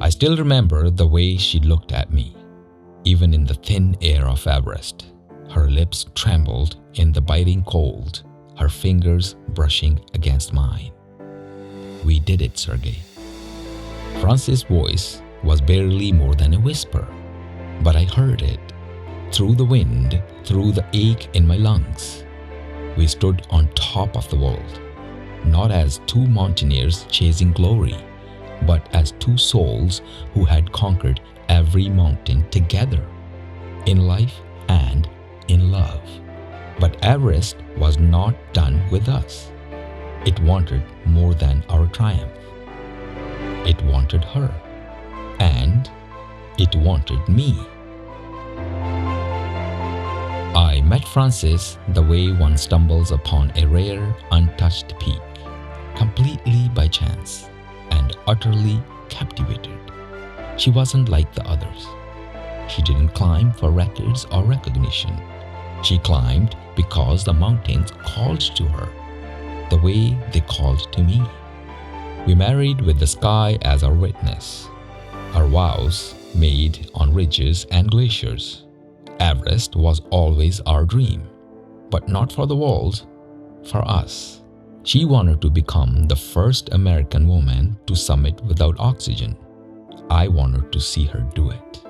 I still remember the way she looked at me, even in the thin air of Everest. Her lips trembled in the biting cold, her fingers brushing against mine. "We did it, Sergei." Francys' voice was barely more than a whisper, but I heard it, through the wind, through the ache in my lungs. We stood on top of the world, not as two mountaineers chasing glory, but as two souls who had conquered every mountain together, in life and in love. But Everest was not done with us. It wanted more than our triumph. It wanted her, and it wanted me. I met Francys the way one stumbles upon a rare, untouched peak, completely by chance and utterly captivated. She wasn't like the others. She didn't climb for records or recognition. She climbed because the mountains called to her, the way they called to me. We married with the sky as our witness, our vows made on ridges and glaciers. Everest was always our dream, but not for the world, for us. She wanted to become the first American woman to summit without oxygen. I wanted to see her do it.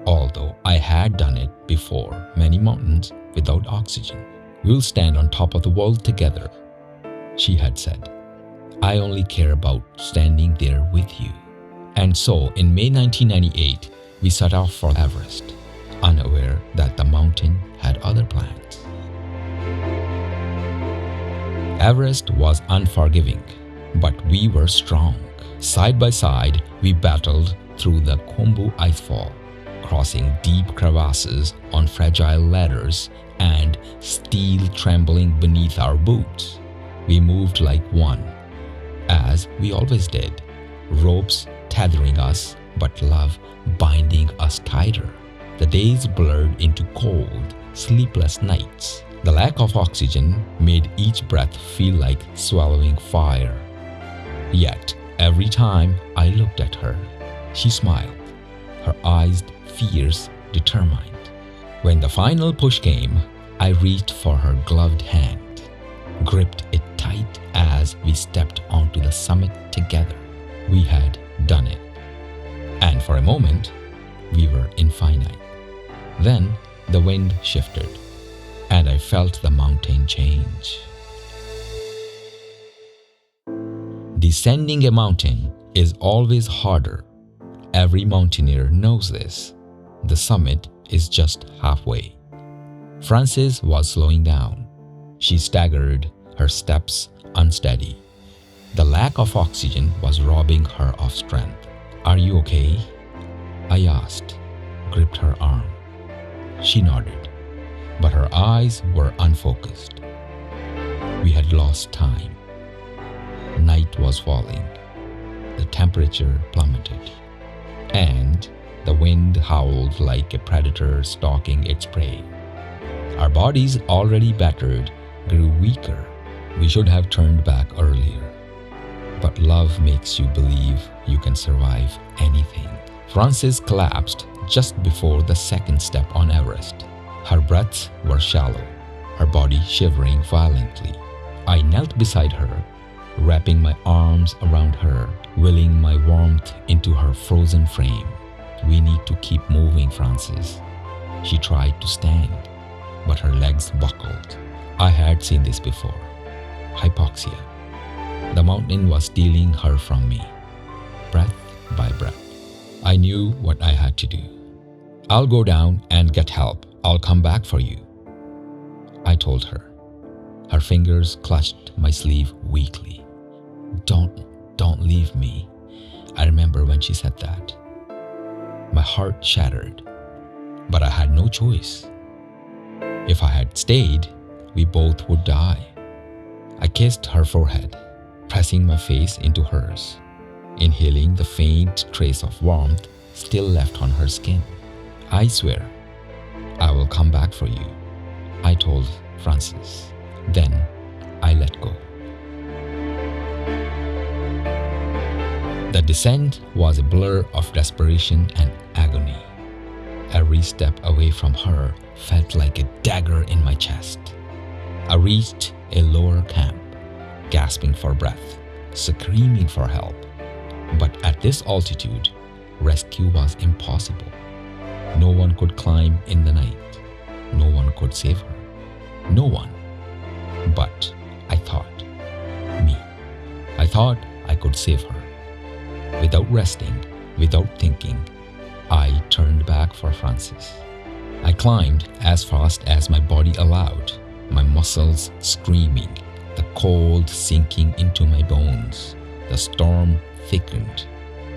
Although I had done it before, many mountains without oxygen. "We'll stand on top of the world together," she had said. "I only care about standing there with you." And so, in May 1998, we set off for Everest, unaware that the mountain had other plans. Everest was unforgiving, but we were strong. Side by side, we battled through the Khumbu icefall, crossing deep crevasses on fragile ladders and steel trembling beneath our boots. We moved like one, as we always did, ropes tethering us, but love binding us tighter. The days blurred into cold, sleepless nights. The lack of oxygen made each breath feel like swallowing fire. Yet, every time I looked at her, she smiled, her eyes fierce, determined. When the final push came, I reached for her gloved hand, gripped it tight as we stepped onto the summit together. We had done it. And for a moment, we were infinite. Then the wind shifted, and I felt the mountain change. Descending a mountain is always harder. Every mountaineer knows this. The summit is just halfway. Francys was slowing down. She staggered, her steps unsteady. The lack of oxygen was robbing her of strength. "Are you okay?" I asked, gripped her arm. She nodded, but her eyes were unfocused. We had lost time. Night was falling. The temperature plummeted, and the wind howled like a predator stalking its prey. Our bodies, already battered, grew weaker. We should have turned back earlier. But love makes you believe you can survive anything. Francys collapsed just before the second step on Everest. Her breaths were shallow, her body shivering violently. I knelt beside her, wrapping my arms around her, willing my warmth into her frozen frame. "We need to keep moving, Francys." She tried to stand, but her legs buckled. I had seen this before. Hypoxia. The mountain was stealing her from me, breath by breath. I knew what I had to do. "I'll go down and get help. I'll come back for you," I told her. Her fingers clutched my sleeve weakly. Don't leave me." I remember when she said that. My heart shattered, but I had no choice. If I had stayed, we both would die. I kissed her forehead, pressing my face into hers, inhaling the faint trace of warmth still left on her skin. "I swear, I will come back for you," I told Francys. Then I let go. The descent was a blur of desperation and agony. Every step away from her felt like a dagger in my chest. I reached a lower camp, gasping for breath, screaming for help. But at this altitude, rescue was impossible. No one could climb in the night. No one could save her. No one. But I thought, me. I thought I could save her. Without resting, without thinking, I turned back for Francys. I climbed as fast as my body allowed, my muscles screaming, the cold sinking into my bones. The storm thickened.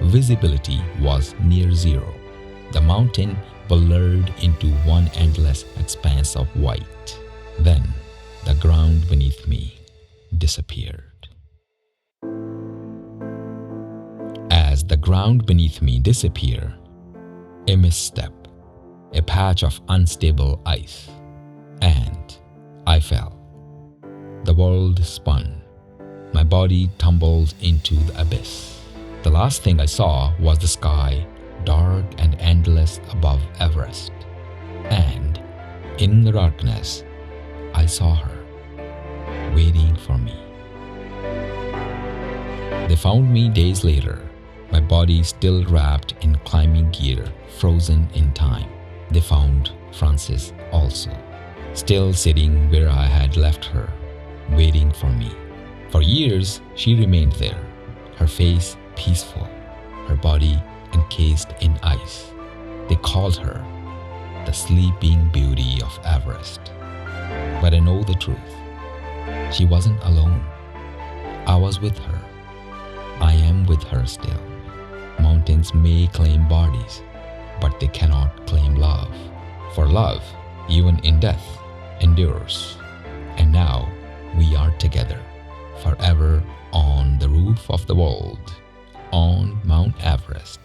Visibility was near zero. The mountain blurred into one endless expanse of white. Then, the ground beneath me disappeared. As the ground beneath me disappeared, a misstep, a patch of unstable ice, and I fell. The world spun. My body tumbled into the abyss. The last thing I saw was the sky, dark and endless above Everest. And in the darkness, I saw her, waiting for me. They found me days later, my body still wrapped in climbing gear, frozen in time. They found Francys also, still sitting where I had left her, waiting for me. For years, she remained there, her face peaceful, her body encased in ice. They called her the Sleeping Beauty of Everest. But I know the truth. She wasn't alone. I was with her. I am with her still. Mountains may claim bodies, but they cannot claim love. For love, even in death, endures. And now we are together, forever on the roof of the world, on Mount Everest.